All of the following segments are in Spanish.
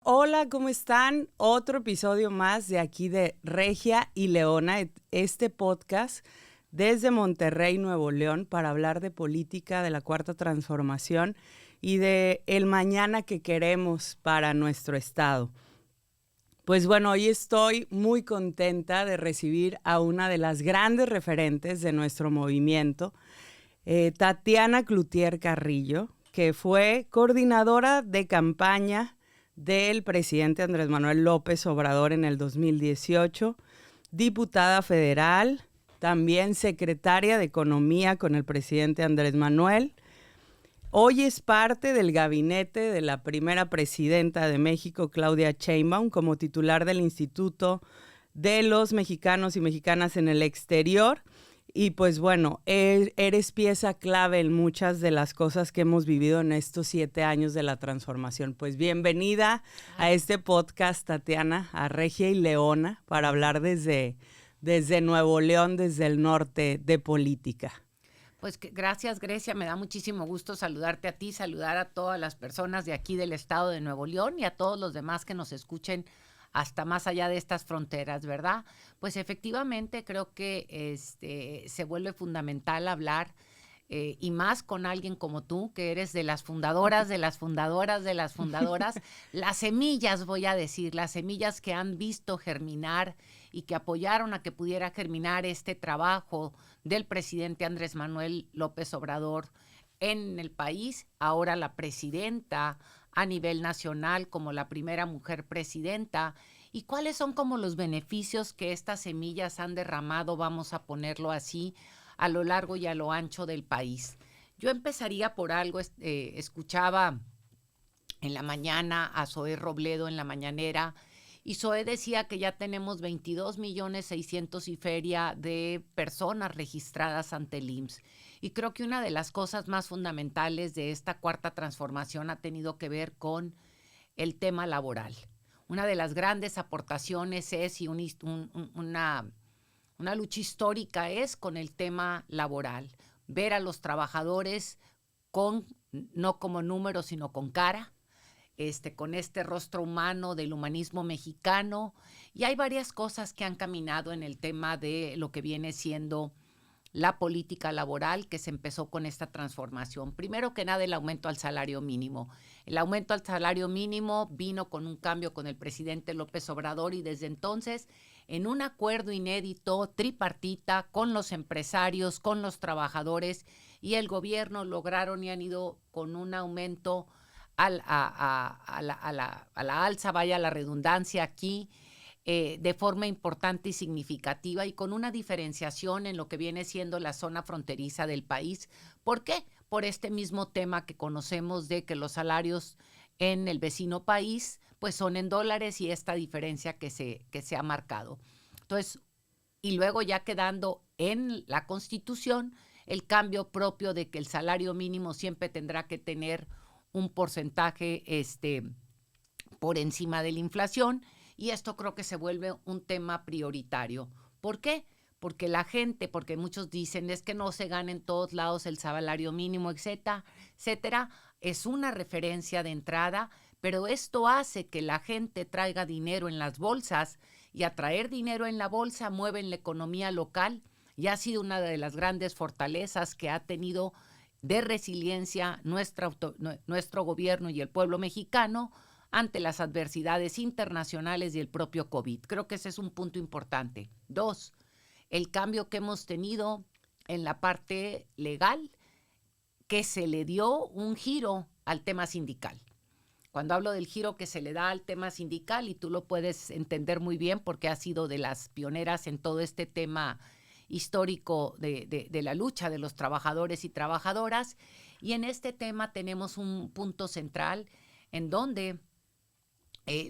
Hola, ¿cómo están? Otro episodio más de aquí de Regia y Leona, este podcast desde Monterrey, Nuevo León, para hablar de política, de la Cuarta Transformación y de el mañana que queremos para nuestro estado. Pues bueno, hoy estoy muy contenta de recibir a una de las grandes referentes de nuestro movimiento, Tatiana Cloutier Carrillo, que fue coordinadora de campaña del presidente Andrés Manuel López Obrador en el 2018, diputada federal, también secretaria de Economía con el presidente Andrés Manuel. Hoy es parte del gabinete de la primera presidenta de México, Claudia Sheinbaum, como titular del Instituto de los Mexicanos y Mexicanas en el Exterior. Y pues bueno, eres pieza clave en muchas de las cosas que hemos vivido en estos 7 años de la transformación. Pues bienvenida a este podcast, Tatiana, a Regia y Leona, para hablar desde Nuevo León, desde el norte, de política. Pues gracias, Grecia, me da muchísimo gusto saludarte a ti, saludar a todas las personas de aquí del estado de Nuevo León y a todos los demás que nos escuchen hasta más allá de estas fronteras, ¿verdad? Pues efectivamente creo que se vuelve fundamental hablar y más con alguien como tú, que eres de las fundadoras, las semillas, voy a decir, las semillas que han visto germinar y que apoyaron a que pudiera germinar este trabajo del presidente Andrés Manuel López Obrador en el país, ahora la presidenta a nivel nacional como la primera mujer presidenta, y cuáles son como los beneficios que estas semillas han derramado, vamos a ponerlo así, a lo largo y a lo ancho del país. Yo empezaría por algo, escuchaba en la mañana a Zoé Robledo en la mañanera, y Zoé decía que ya tenemos 22.600.000 y feria de personas registradas ante el IMSS. Y creo que una de las cosas más fundamentales de esta cuarta transformación ha tenido que ver con el tema laboral. Una de las grandes aportaciones es, y una lucha histórica es con el tema laboral. Ver a los trabajadores no como números, sino con cara, con este rostro humano del humanismo mexicano. Y hay varias cosas que han caminado en el tema de lo que viene siendo la política laboral, que se empezó con esta transformación. Primero que nada, el aumento al salario mínimo. El aumento al salario mínimo vino con un cambio con el presidente López Obrador, y desde entonces, en un acuerdo inédito, tripartita, con los empresarios, con los trabajadores y el gobierno, lograron y han ido con un aumento a la alza, vaya la redundancia aquí, de forma importante y significativa, y con una diferenciación en lo que viene siendo la zona fronteriza del país. ¿Por qué? Por este mismo tema que conocemos de que los salarios en el vecino país pues son en dólares, y esta diferencia que se ha marcado. Entonces, y luego ya quedando en la Constitución el cambio propio de que el salario mínimo siempre tendrá que tener un porcentaje por encima de la inflación, y esto creo que se vuelve un tema prioritario. ¿Por qué? Porque muchos dicen es que no se gana en todos lados el salario mínimo, etcétera, es una referencia de entrada, pero esto hace que la gente traiga dinero en las bolsas, y a traer dinero en la bolsa mueven la economía local, y ha sido una de las grandes fortalezas que ha tenido de resiliencia nuestro gobierno y el pueblo mexicano ante las adversidades internacionales y el propio COVID. Creo que ese es un punto importante. 2, el cambio que hemos tenido en la parte legal, que se le dio un giro al tema sindical. Cuando hablo del giro que se le da al tema sindical, y tú lo puedes entender muy bien porque has sido de las pioneras en todo este tema histórico de la lucha de los trabajadores y trabajadoras, y en este tema tenemos un punto central en donde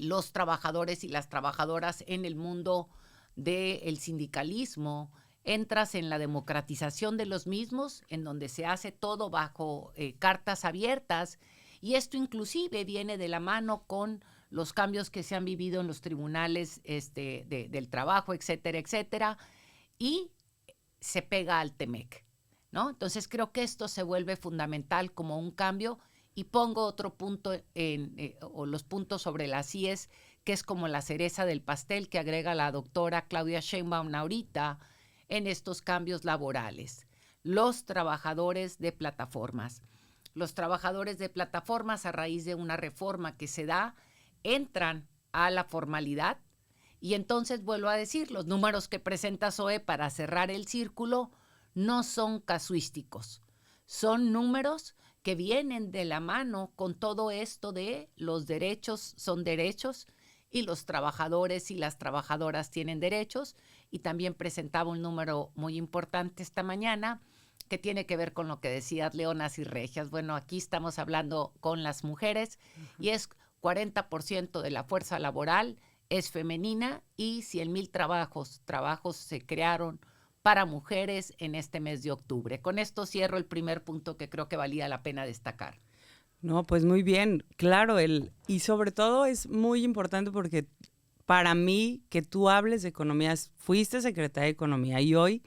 los trabajadores y las trabajadoras en el mundo del sindicalismo entras en la democratización de los mismos, en donde se hace todo bajo cartas abiertas, y esto inclusive viene de la mano con los cambios que se han vivido en los tribunales del trabajo, etcétera, etcétera, y se pega al TEMEC, ¿no? Entonces creo que esto se vuelve fundamental como un cambio, Y pongo otro punto o los puntos sobre las IES, que es como la cereza del pastel que agrega la doctora Claudia Sheinbaum ahorita en estos cambios laborales. Los trabajadores de plataformas. Los trabajadores de plataformas, a raíz de una reforma que se da, entran a la formalidad. Y entonces vuelvo a decir, los números que presenta ZOE para cerrar el círculo no son casuísticos. Son números que vienen de la mano con todo esto de los derechos son derechos y los trabajadores y las trabajadoras tienen derechos. Y también presentaba un número muy importante esta mañana que tiene que ver con lo que decías, leonas y regias. Bueno, aquí estamos hablando con las mujeres y es 40% de la fuerza laboral es femenina y 100,000 trabajos se crearon para mujeres en este mes de octubre. Con esto cierro el primer punto que creo que valía la pena destacar. No, pues muy bien, claro, y sobre todo es muy importante porque para mí que tú hables de economía, fuiste secretaria de Economía y hoy,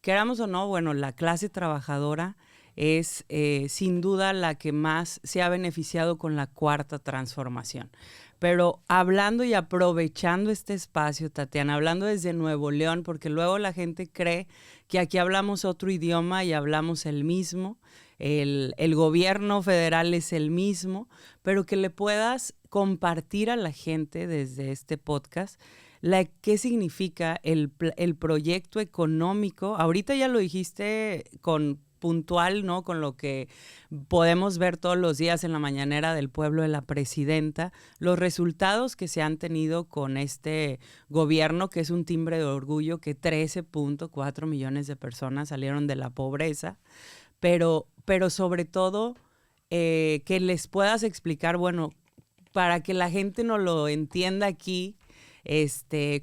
queramos o no, bueno, la clase trabajadora es sin duda la que más se ha beneficiado con la cuarta transformación. Pero hablando y aprovechando este espacio, Tatiana, hablando desde Nuevo León, porque luego la gente cree que aquí hablamos otro idioma y hablamos el mismo, el gobierno federal es el mismo, pero que le puedas compartir a la gente desde este podcast qué significa el proyecto económico. Ahorita ya lo dijiste con puntual, ¿no? Con lo que podemos ver todos los días en la mañanera del pueblo de la presidenta, los resultados que se han tenido con este gobierno, que es un timbre de orgullo, que 13.4 millones de personas salieron de la pobreza, pero sobre todo que les puedas explicar, bueno, para que la gente no lo entienda aquí,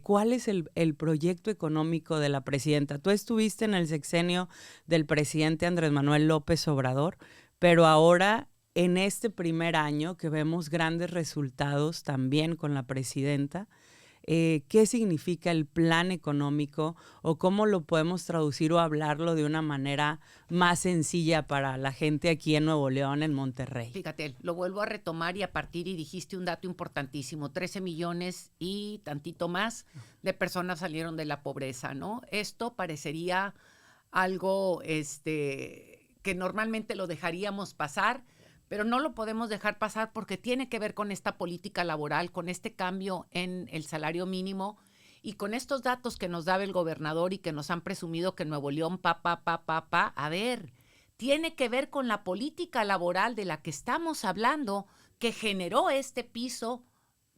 ¿cuál es el proyecto económico de la presidenta? Tú estuviste en el sexenio del presidente Andrés Manuel López Obrador, pero ahora en este primer año que vemos grandes resultados también con la presidenta, ¿qué significa el plan económico o cómo lo podemos traducir o hablarlo de una manera más sencilla para la gente aquí en Nuevo León, en Monterrey? Fíjate, lo vuelvo a retomar y a partir, y dijiste un dato importantísimo, 13 millones y tantito más de personas salieron de la pobreza, ¿no? Esto parecería algo que normalmente lo dejaríamos pasar, pero no lo podemos dejar pasar porque tiene que ver con esta política laboral, con este cambio en el salario mínimo y con estos datos que nos daba el gobernador y que nos han presumido que Nuevo León, a ver, tiene que ver con la política laboral de la que estamos hablando, que generó este piso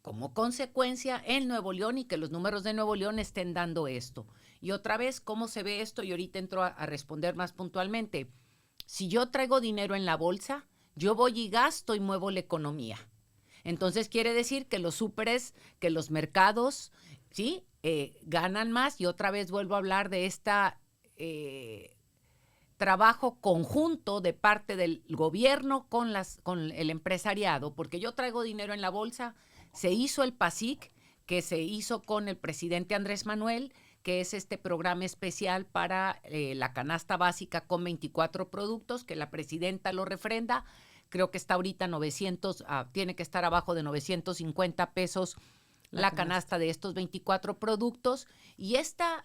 como consecuencia en Nuevo León y que los números de Nuevo León estén dando esto. Y otra vez, ¿cómo se ve esto? Y ahorita entro a responder más puntualmente. Si yo traigo dinero en la bolsa, yo voy y gasto y muevo la economía. Entonces quiere decir que los súperes, que los mercados, ¿sí? Ganan más y otra vez vuelvo a hablar de trabajo conjunto de parte del gobierno con el empresariado, porque yo traigo dinero en la bolsa, se hizo el PASIC, que se hizo con el presidente Andrés Manuel, que es este programa especial para la canasta básica con 24 productos, que la presidenta lo refrenda. Creo que está ahorita 900, tiene que estar abajo de 950 pesos la canasta de estos 24 productos. Y esta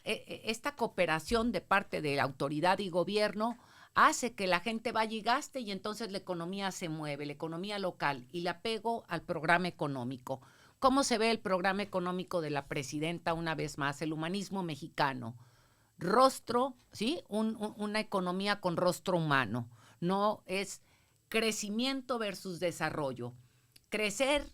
cooperación de parte de la autoridad y gobierno hace que la gente vaya y gaste y entonces la economía se mueve, la economía local. Y la pego al programa económico. ¿Cómo se ve el programa económico de la presidenta una vez más? El humanismo mexicano. Rostro, ¿sí? Una economía con rostro humano. No es crecimiento versus desarrollo. Crecer,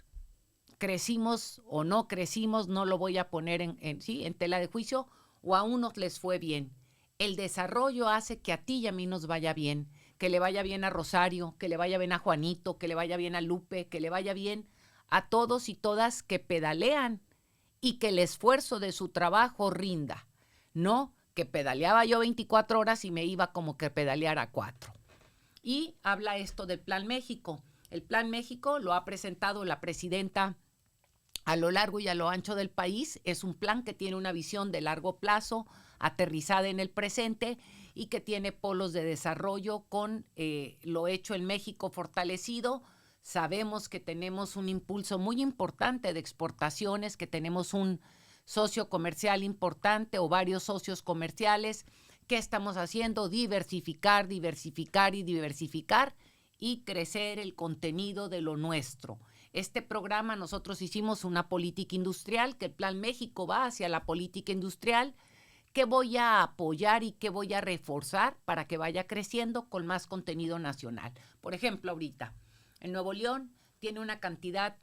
crecimos o no crecimos, no lo voy a poner en tela de juicio, o a unos les fue bien. El desarrollo hace que a ti y a mí nos vaya bien, que le vaya bien a Rosario, que le vaya bien a Juanito, que le vaya bien a Lupe, que le vaya bien a todos y todas que pedalean y que el esfuerzo de su trabajo rinda. No que pedaleaba yo 24 horas y me iba como que pedaleara 4. Y habla esto del Plan México. El Plan México lo ha presentado la presidenta a lo largo y a lo ancho del país. Es un plan que tiene una visión de largo plazo, aterrizada en el presente y que tiene polos de desarrollo con lo hecho en México fortalecido. Sabemos que tenemos un impulso muy importante de exportaciones, que tenemos un socio comercial importante o varios socios comerciales. ¿Qué estamos haciendo? Diversificar, diversificar y diversificar y crecer el contenido de lo nuestro. Este programa nosotros hicimos una política industrial, que el Plan México va hacia la política industrial, que voy a apoyar y que voy a reforzar para que vaya creciendo con más contenido nacional. Por ejemplo, ahorita, en Nuevo León tiene una cantidad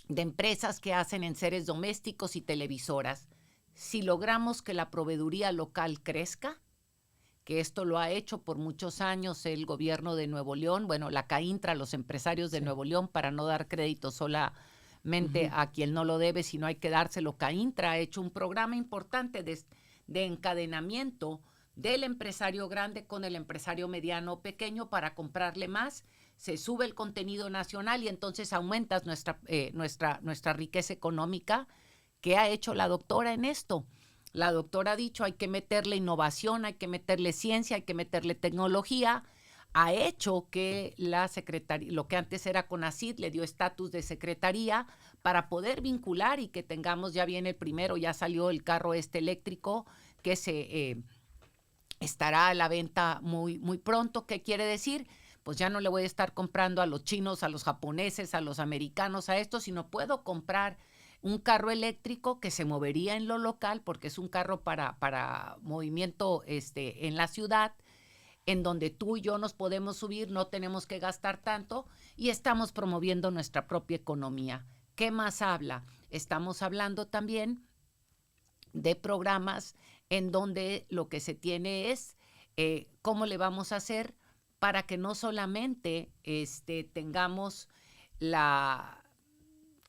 de empresas que hacen enseres domésticos y televisoras. Si logramos que la proveeduría local crezca, que esto lo ha hecho por muchos años el gobierno de Nuevo León, bueno, la CAINTRA, los empresarios de Nuevo León, para no dar crédito solamente a quien no lo debe, sino hay que dárselo. CAINTRA ha hecho un programa importante de encadenamiento del empresario grande con el empresario mediano o pequeño para comprarle más. Se sube el contenido nacional y entonces aumentas nuestra riqueza económica. ¿Qué ha hecho la doctora en esto? La doctora ha dicho, hay que meterle innovación, hay que meterle ciencia, hay que meterle tecnología. Ha hecho que la secretaría, lo que antes era CONACYT, le dio estatus de secretaría para poder vincular y que tengamos, ya viene el primero, ya salió el carro eléctrico que se estará a la venta muy, muy pronto. ¿Qué quiere decir? Pues ya no le voy a estar comprando a los chinos, a los japoneses, a los americanos, a esto, sino puedo comprar un carro eléctrico que se movería en lo local, porque es un carro para movimiento en la ciudad, en donde tú y yo nos podemos subir, no tenemos que gastar tanto y estamos promoviendo nuestra propia economía. ¿Qué más habla? Estamos hablando también de programas en donde lo que se tiene es cómo le vamos a hacer para que no solamente tengamos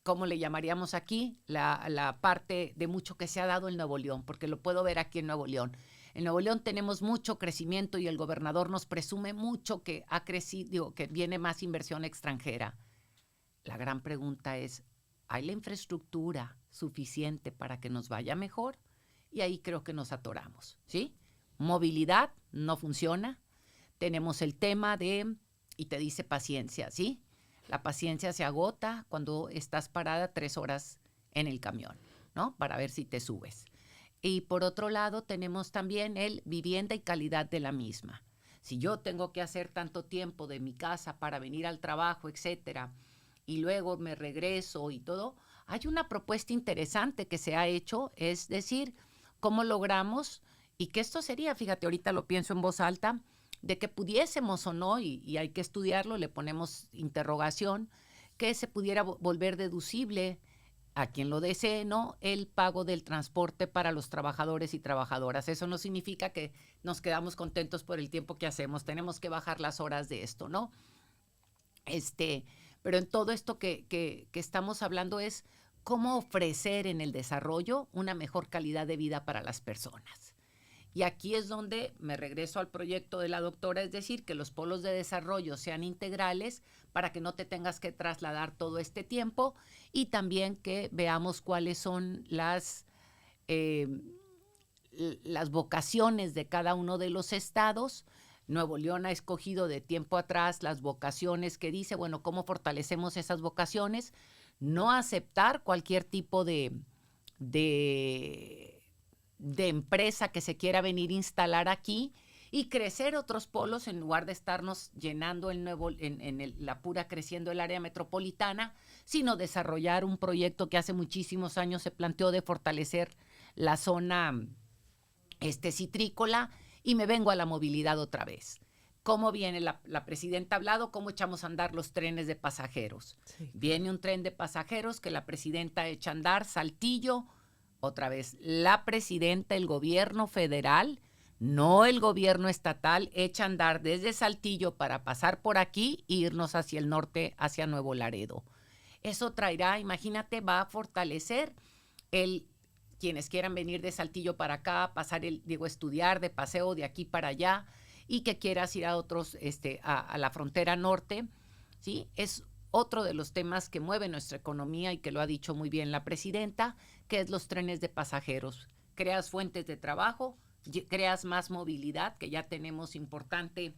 ¿cómo le llamaríamos aquí? La parte de mucho que se ha dado en Nuevo León, porque lo puedo ver aquí en Nuevo León. En Nuevo León tenemos mucho crecimiento y el gobernador nos presume mucho que ha crecido, que viene más inversión extranjera. La gran pregunta es, ¿hay la infraestructura suficiente para que nos vaya mejor? Y ahí creo que nos atoramos, ¿sí? Movilidad no funciona. Tenemos el tema y te dice paciencia, ¿sí? La paciencia se agota cuando estás parada 3 horas en el camión, ¿no? Para ver si te subes. Y por otro lado tenemos también el vivienda y calidad de la misma. Si yo tengo que hacer tanto tiempo de mi casa para venir al trabajo, etcétera, y luego me regreso y todo, hay una propuesta interesante que se ha hecho, es decir, cómo logramos, y que esto sería, fíjate, ahorita lo pienso en voz alta, de que pudiésemos o no, y hay que estudiarlo, le ponemos interrogación, que se pudiera volver deducible a quien lo desee, ¿no?, el pago del transporte para los trabajadores y trabajadoras. Eso no significa que nos quedamos contentos por el tiempo que hacemos, tenemos que bajar las horas de esto, ¿no? Pero en todo esto que estamos hablando es cómo ofrecer en el desarrollo una mejor calidad de vida para las personas. Y aquí es donde me regreso al proyecto de la doctora, es decir, que los polos de desarrollo sean integrales para que no te tengas que trasladar todo este tiempo y también que veamos cuáles son las vocaciones de cada uno de los estados. Nuevo León ha escogido de tiempo atrás las vocaciones que dice, bueno, ¿cómo fortalecemos esas vocaciones? No aceptar cualquier tipo de empresa que se quiera venir a instalar aquí y crecer otros polos en lugar de estarnos llenando la pura creciendo el área metropolitana, sino desarrollar un proyecto que hace muchísimos años se planteó de fortalecer la zona citrícola. Y me vengo a la movilidad otra vez. ¿Cómo viene la presidenta ha hablado? ¿Cómo echamos a andar los trenes de pasajeros? Sí. Viene un tren de pasajeros que la presidenta echa a andar, Saltillo. Otra vez, la presidenta, el gobierno federal, no el gobierno estatal, echa a andar desde Saltillo para pasar por aquí e irnos hacia el norte, hacia Nuevo Laredo. Eso traerá, imagínate, va a fortalecer quienes quieran venir de Saltillo para acá, pasar estudiar de paseo de aquí para allá y que quieras ir a otros, a la frontera norte, ¿sí? Es otro de los temas que mueve nuestra economía y que lo ha dicho muy bien la presidenta, que es los trenes de pasajeros. Creas fuentes de trabajo, creas más movilidad, que ya tenemos importante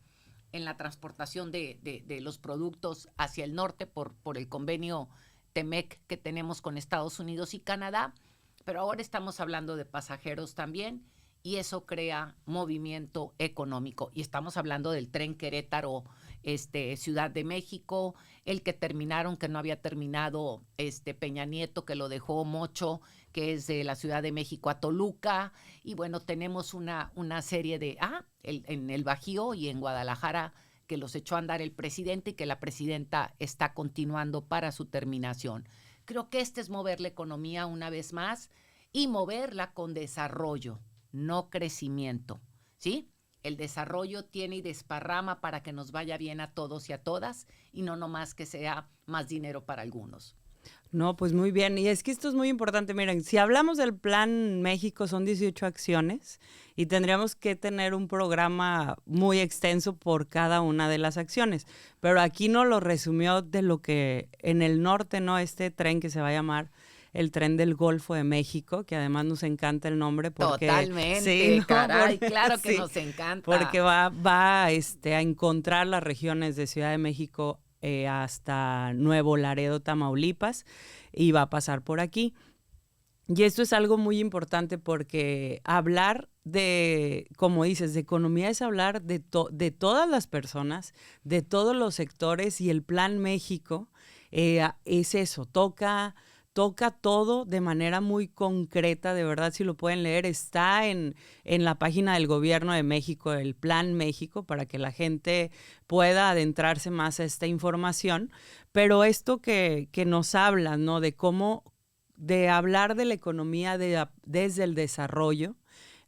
en la transportación de los productos hacia el norte por el convenio TEMEC que tenemos con Estados Unidos y Canadá, pero ahora estamos hablando de pasajeros también, y eso crea movimiento económico. Y estamos hablando del tren Querétaro, Ciudad de México, el que terminaron, que no había terminado Peña Nieto, que lo dejó mocho, que es de la Ciudad de México a Toluca. Y bueno, tenemos una serie de, en el Bajío y en Guadalajara, que los echó a andar el presidente y que la presidenta está continuando para su terminación. Creo que es mover la economía una vez más y moverla con desarrollo, no crecimiento, ¿sí? El desarrollo tiene y desparrama para que nos vaya bien a todos y a todas, y no nomás que sea más dinero para algunos. No, pues muy bien. Y es que esto es muy importante. Miren, si hablamos del Plan México, son 18 acciones y tendríamos que tener un programa muy extenso por cada una de las acciones. Pero aquí nos lo resumió de lo que en el norte, ¿no? Este tren que se va a llamar el tren del Golfo de México, que además nos encanta el nombre porque... Totalmente, sí, ¿no? Caray, claro que sí, nos encanta. Porque va a encontrar las regiones de Ciudad de México hasta Nuevo Laredo, Tamaulipas, y va a pasar por aquí. Y esto es algo muy importante porque hablar de, como dices, de economía es hablar de todas las personas, de todos los sectores, y el Plan México es eso, toca todo de manera muy concreta. De verdad, si lo pueden leer, está en la página del Gobierno de México, el Plan México, para que la gente pueda adentrarse más a esta información. Pero esto que nos habla, ¿no? De cómo, de hablar de la economía desde el desarrollo,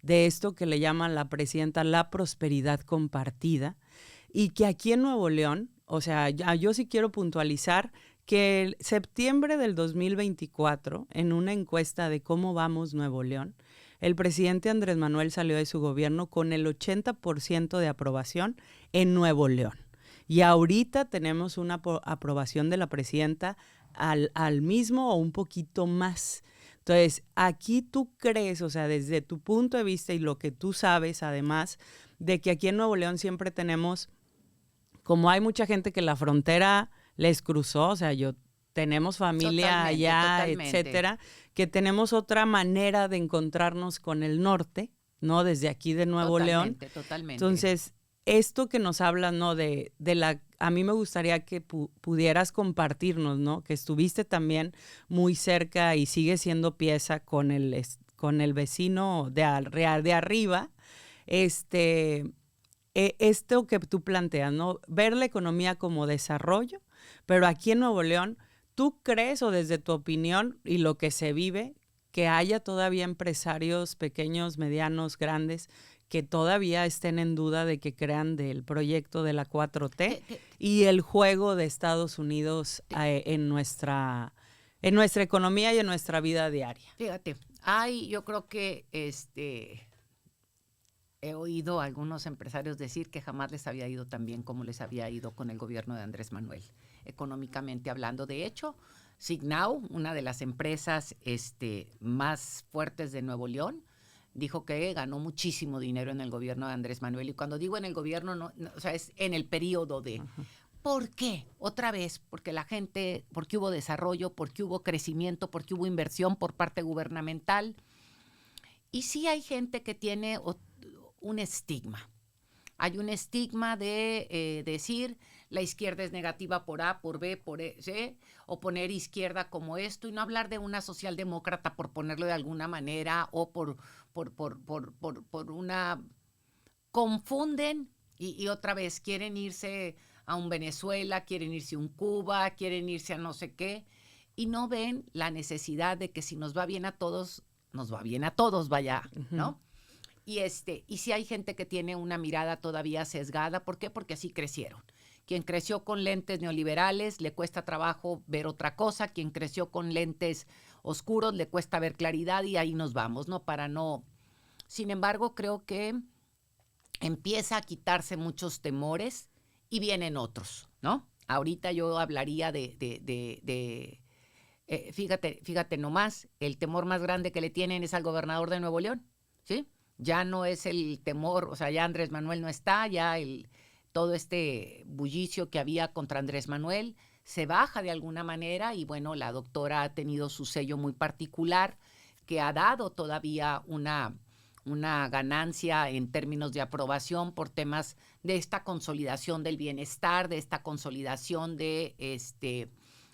de esto que le llaman la presidenta la prosperidad compartida, y que aquí en Nuevo León, o sea, yo sí quiero puntualizar que en septiembre del 2024, en una encuesta de cómo vamos Nuevo León, el presidente Andrés Manuel salió de su gobierno con el 80% de aprobación en Nuevo León. Y ahorita tenemos una aprobación de la presidenta al mismo o un poquito más. Entonces, aquí tú crees, o sea, desde tu punto de vista y lo que tú sabes, además, de que aquí en Nuevo León siempre tenemos, como hay mucha gente que la frontera les cruzó, o sea, tenemos familia allá, etcétera, que tenemos otra manera de encontrarnos con el norte, ¿no? Desde aquí de Nuevo León. Totalmente. Entonces, esto que nos habla, ¿no? A mí me gustaría que pudieras compartirnos, ¿no? Que estuviste también muy cerca y sigues siendo pieza con el vecino de arriba, esto que tú planteas, ¿no? Ver la economía como desarrollo, pero aquí en Nuevo León, ¿tú crees, o desde tu opinión y lo que se vive, que haya todavía empresarios pequeños, medianos, grandes, que todavía estén en duda de que crean del proyecto de la 4T y el juego de Estados Unidos en nuestra economía y en nuestra vida diaria? Fíjate, yo creo que he oído a algunos empresarios decir que jamás les había ido tan bien como les había ido con el gobierno de Andrés Manuel, económicamente hablando. De hecho, Signau, una de las empresas más fuertes de Nuevo León, dijo que ganó muchísimo dinero en el gobierno de Andrés Manuel. Y cuando digo en el gobierno, no, o sea, es en el periodo de... Uh-huh. ¿Por qué? Otra vez, porque porque hubo desarrollo, porque hubo crecimiento, porque hubo inversión por parte gubernamental. Y sí hay gente que tiene un estigma. Hay un estigma de decir la izquierda es negativa por A, por B, por C, o poner izquierda como esto, y no hablar de una socialdemócrata, por ponerlo de alguna manera, o por una... Confunden y otra vez quieren irse a un Venezuela, quieren irse a un Cuba, quieren irse a no sé qué, y no ven la necesidad de que si nos va bien a todos, nos va bien a todos, vaya, ¿no? Uh-huh. Y sí hay gente que tiene una mirada todavía sesgada. ¿Por qué? Porque así crecieron. Quien creció con lentes neoliberales le cuesta trabajo ver otra cosa. Quien creció con lentes oscuros le cuesta ver claridad, y ahí nos vamos, ¿no? Sin embargo, creo que empieza a quitarse muchos temores y vienen otros, ¿no? Ahorita yo hablaría fíjate nomás, el temor más grande que le tienen es al gobernador de Nuevo León, ¿sí? Ya no es el temor, o sea, ya Andrés Manuel no está, ya todo este bullicio que había contra Andrés Manuel se baja de alguna manera y bueno, la doctora ha tenido su sello muy particular que ha dado todavía una ganancia en términos de aprobación por temas de esta consolidación del bienestar, de esta consolidación de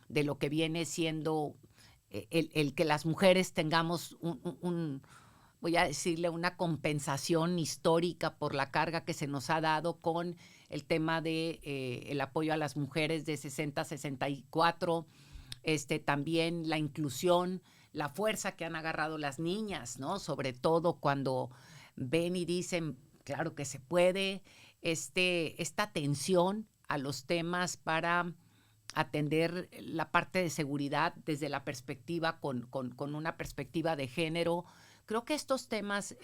lo que viene siendo el que las mujeres tengamos voy a decirle, una compensación histórica por la carga que se nos ha dado con el tema de el apoyo a las mujeres de 60 a 64, también la inclusión, la fuerza que han agarrado las niñas, ¿no? Sobre todo cuando ven y dicen, claro que se puede, esta atención a los temas para atender la parte de seguridad desde la perspectiva, con una perspectiva de género. Creo que estos temas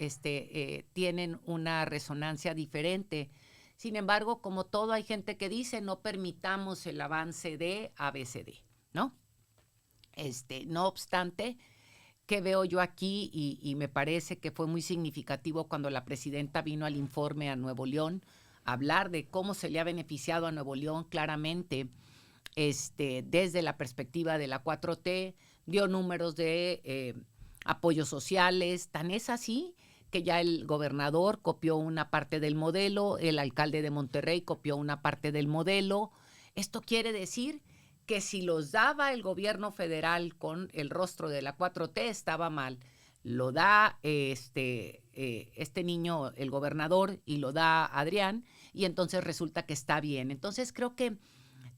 tienen una resonancia diferente. Sin embargo, como todo, hay gente que dice, no permitamos el avance de ABCD, ¿no? No obstante, ¿qué veo yo aquí? Y me parece que fue muy significativo cuando la presidenta vino al informe a Nuevo León a hablar de cómo se le ha beneficiado a Nuevo León claramente desde la perspectiva de la 4T, dio números de apoyos sociales, tan es así que ya el gobernador copió una parte del modelo, el alcalde de Monterrey copió una parte del modelo. Esto quiere decir que si los daba el gobierno federal con el rostro de la 4T estaba mal. Lo da este niño, el gobernador, y lo da Adrián, y entonces resulta que está bien. Entonces creo que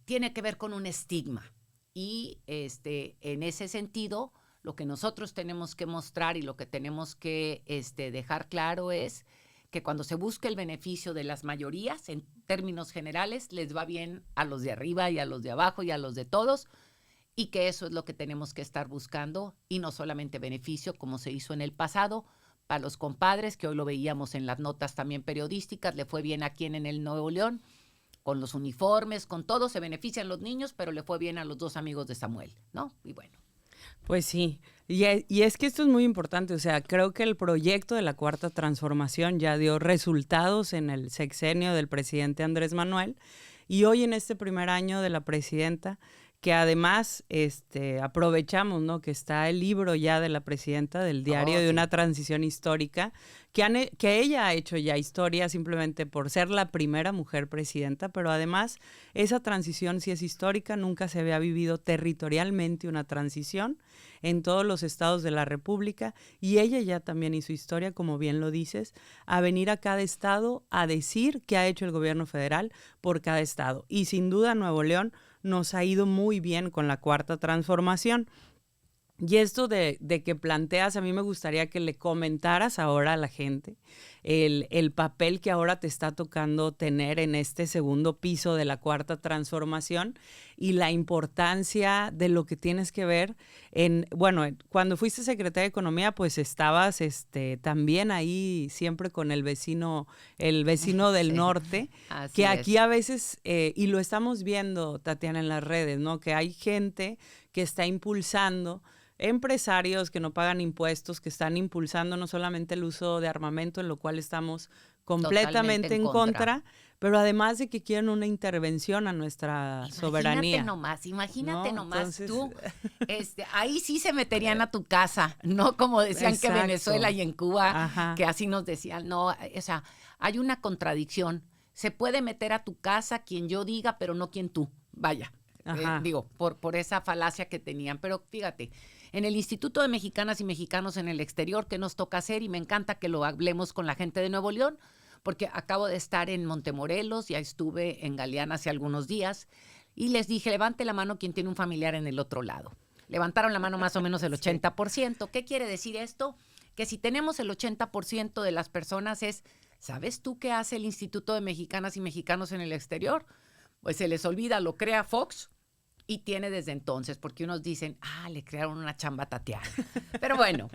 tiene que ver con un estigma. Y en ese sentido, lo que nosotros tenemos que mostrar y lo que tenemos que dejar claro es que cuando se busca el beneficio de las mayorías, en términos generales, les va bien a los de arriba y a los de abajo y a los de todos, y que eso es lo que tenemos que estar buscando, y no solamente beneficio, como se hizo en el pasado, para los compadres, que hoy lo veíamos en las notas también periodísticas, le fue bien aquí en el Nuevo León, con los uniformes, con todo, se benefician los niños, pero le fue bien a los dos amigos de Samuel, ¿no? Y bueno. Pues sí, y es que esto es muy importante, o sea, creo que el proyecto de la Cuarta Transformación ya dio resultados en el sexenio del presidente Andrés Manuel, y hoy en este primer año de la presidenta, que además aprovechamos, ¿no?, que está el libro ya de la presidenta del diario de una transición histórica, que ella ha hecho ya historia simplemente por ser la primera mujer presidenta, pero además esa transición sí es histórica, nunca se había vivido territorialmente una transición en todos los estados de la República, y ella ya también hizo historia, como bien lo dices, a venir a cada estado a decir qué ha hecho el gobierno federal por cada estado. Y sin duda Nuevo León nos ha ido muy bien con la Cuarta Transformación. Y esto de que planteas, a mí me gustaría que le comentaras ahora a la gente el papel que ahora te está tocando tener en este segundo piso de la Cuarta Transformación y la importancia de lo que tienes que ver cuando fuiste secretaria de Economía, pues estabas también ahí siempre con el vecino del sí, norte, que aquí a veces, y lo estamos viendo, Tatiana, en las redes, ¿no?, que hay gente que está impulsando, empresarios que no pagan impuestos, que están impulsando no solamente el uso de armamento, en lo cual estamos completamente en contra, pero además de que quieren una intervención a nuestra soberanía. Imagínate nomás, entonces, tú, ahí sí se meterían a tu casa, no como decían exacto, que en Venezuela y en Cuba, ajá, que así nos decían, no, o sea, hay una contradicción, se puede meter a tu casa quien yo diga, pero no quien tú, vaya, por esa falacia que tenían, pero fíjate, en el Instituto de Mexicanas y Mexicanos en el Exterior, ¿qué nos toca hacer? Y me encanta que lo hablemos con la gente de Nuevo León, porque acabo de estar en Montemorelos, ya estuve en Galeana hace algunos días, y les dije, levante la mano quien tiene un familiar en el otro lado. Levantaron la mano más o menos el 80%. ¿Qué quiere decir esto? Que si tenemos el 80% de las personas ¿sabes tú qué hace el Instituto de Mexicanas y Mexicanos en el Exterior? Pues se les olvida, lo crea Fox, y tiene desde entonces, porque unos dicen, le crearon una chamba a Tatiana. Pero bueno,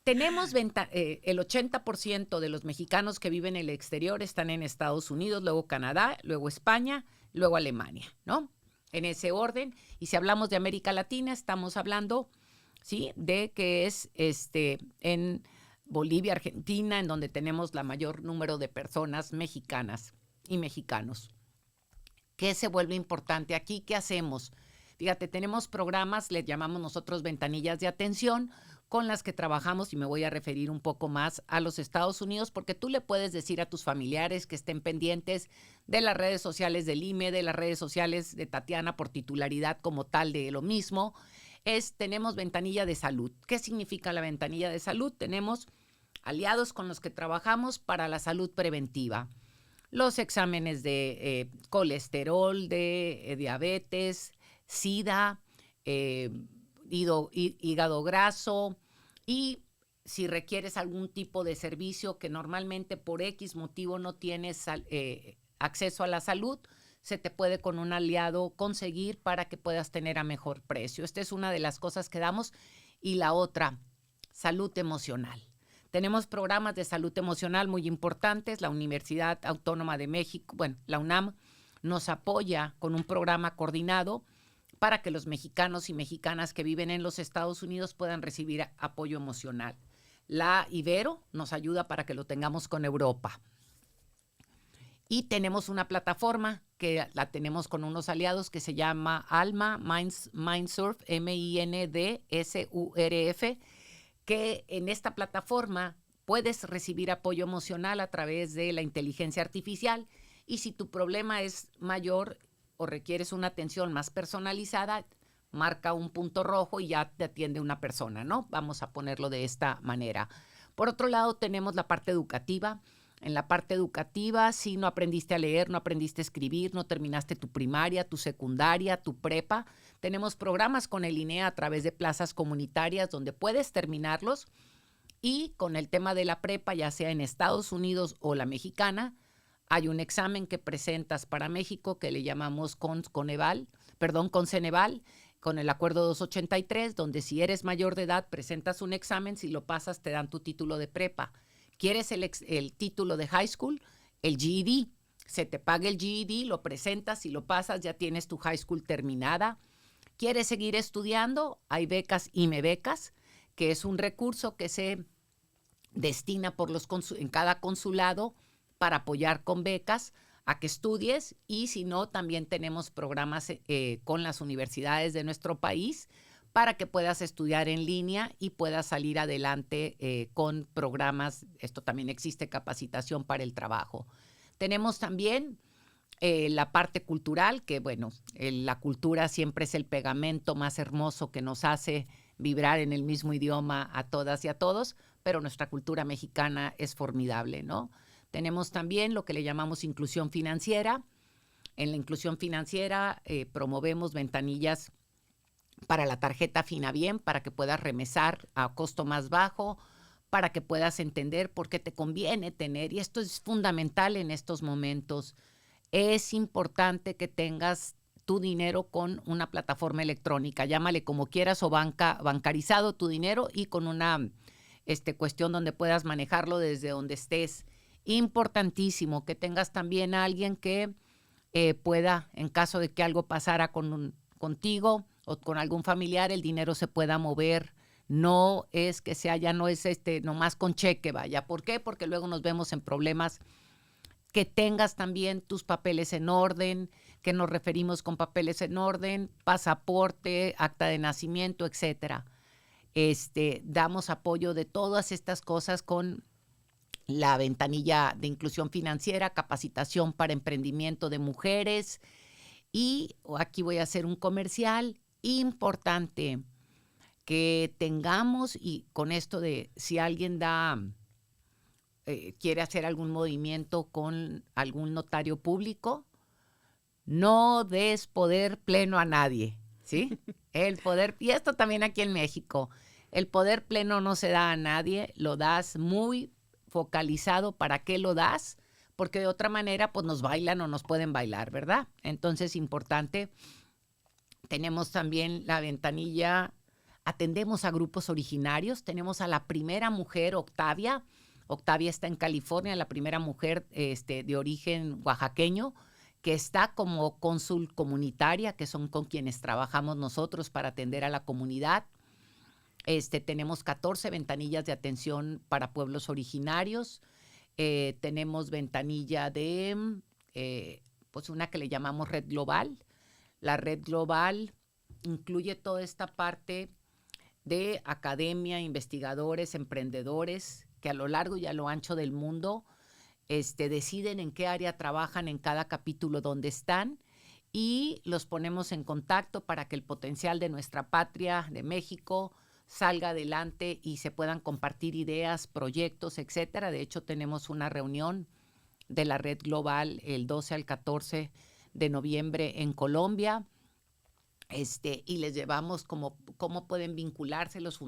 tenemos el 80% de los mexicanos que viven en el exterior están en Estados Unidos, luego Canadá, luego España, luego Alemania, ¿no? en ese orden. Y si hablamos de América Latina, estamos hablando, ¿sí?, de que es en Bolivia, Argentina, en donde tenemos la mayor número de personas mexicanas y mexicanos. ¿Qué se vuelve importante aquí? ¿Qué hacemos? Fíjate, tenemos programas, les llamamos nosotros ventanillas de atención, con las que trabajamos, y me voy a referir un poco más a los Estados Unidos, porque tú le puedes decir a tus familiares que estén pendientes de las redes sociales del IME, de las redes sociales de Tatiana por titularidad como tal de lo mismo. Tenemos ventanilla de salud. ¿Qué significa la ventanilla de salud? Tenemos aliados con los que trabajamos para la salud preventiva. Los exámenes de colesterol, de diabetes, SIDA, hígado graso, y si requieres algún tipo de servicio que normalmente por X motivo no tienes acceso a la salud, se te puede con un aliado conseguir para que puedas tener a mejor precio. Esta es una de las cosas que damos. Y la otra, salud emocional. Tenemos programas de salud emocional muy importantes. La Universidad Autónoma de México, la UNAM, nos apoya con un programa coordinado para que los mexicanos y mexicanas que viven en los Estados Unidos puedan recibir apoyo emocional. La Ibero nos ayuda para que lo tengamos con Europa. Y tenemos una plataforma que la tenemos con unos aliados que se llama Alma Mindsurf, MINDSURF, que en esta plataforma puedes recibir apoyo emocional a través de la inteligencia artificial, y si tu problema es mayor o requieres una atención más personalizada, marca un punto rojo y ya te atiende una persona, ¿no? Vamos a ponerlo de esta manera. Por otro lado, tenemos la parte educativa. En la parte educativa, si no aprendiste a leer, no aprendiste a escribir, no terminaste tu primaria, tu secundaria, tu prepa, tenemos programas con el INEA a través de plazas comunitarias donde puedes terminarlos. Y con el tema de la prepa, ya sea en Estados Unidos o la mexicana, hay un examen que presentas para México que le llamamos Ceneval, con el acuerdo 283, donde si eres mayor de edad presentas un examen, si lo pasas te dan tu título de prepa. ¿Quieres el título de high school? El GED. Se te paga el GED, lo presentas y lo pasas, ya tienes tu high school terminada. ¿Quieres seguir estudiando? Hay becas IMEBecas, que es un recurso que se destina en cada consulado para apoyar con becas a que estudies, y si no, también tenemos programas con las universidades de nuestro país para que puedas estudiar en línea y puedas salir adelante con programas. Esto también existe, capacitación para el trabajo. Tenemos también la parte cultural, que la cultura siempre es el pegamento más hermoso que nos hace vibrar en el mismo idioma a todas y a todos, pero nuestra cultura mexicana es formidable, ¿no? Tenemos también lo que le llamamos inclusión financiera. En la inclusión financiera promovemos ventanillas para la tarjeta Finabien, para que puedas remesar a costo más bajo, para que puedas entender por qué te conviene tener, y esto es fundamental en estos momentos, es importante que tengas tu dinero con una plataforma electrónica, llámale como quieras, o bancarizado tu dinero, y con una cuestión donde puedas manejarlo desde donde estés. Importantísimo que tengas también a alguien que pueda, en caso de que algo pasara contigo o con algún familiar, el dinero se pueda mover. No es que ya no es nomás con cheque, vaya. ¿Por qué? Porque luego nos vemos en problemas. Que tengas también tus papeles en orden, que nos referimos con papeles en orden, pasaporte, acta de nacimiento, etcétera. Damos apoyo de todas estas cosas con la ventanilla de inclusión financiera, capacitación para emprendimiento de mujeres. Y aquí voy a hacer un comercial importante que tengamos, y con esto de si alguien quiere hacer algún movimiento con algún notario público, no des poder pleno a nadie, ¿sí? El poder, y esto también aquí en México, el poder pleno no se da a nadie, lo das muy focalizado. ¿Para qué lo das? Porque de otra manera pues nos bailan o nos pueden bailar, ¿verdad? Entonces, importante. Tenemos también la ventanilla, atendemos a grupos originarios. Tenemos a la primera mujer, Octavia. Octavia está en California, la primera mujer de origen oaxaqueño, que está como cónsul comunitaria, que son con quienes trabajamos nosotros para atender a la comunidad. Tenemos 14 ventanillas de atención para pueblos originarios. Tenemos ventanilla de, pues una que le llamamos Red Global. La Red Global incluye toda esta parte de academia, investigadores, emprendedores, que a lo largo y a lo ancho del mundo deciden en qué área trabajan en cada capítulo donde están, y los ponemos en contacto para que el potencial de nuestra patria, de México, salga adelante y se puedan compartir ideas, proyectos, etcétera. De hecho, tenemos una reunión de la Red Global el 12 al 14 de noviembre en Colombia, y les llevamos cómo pueden vincularse, los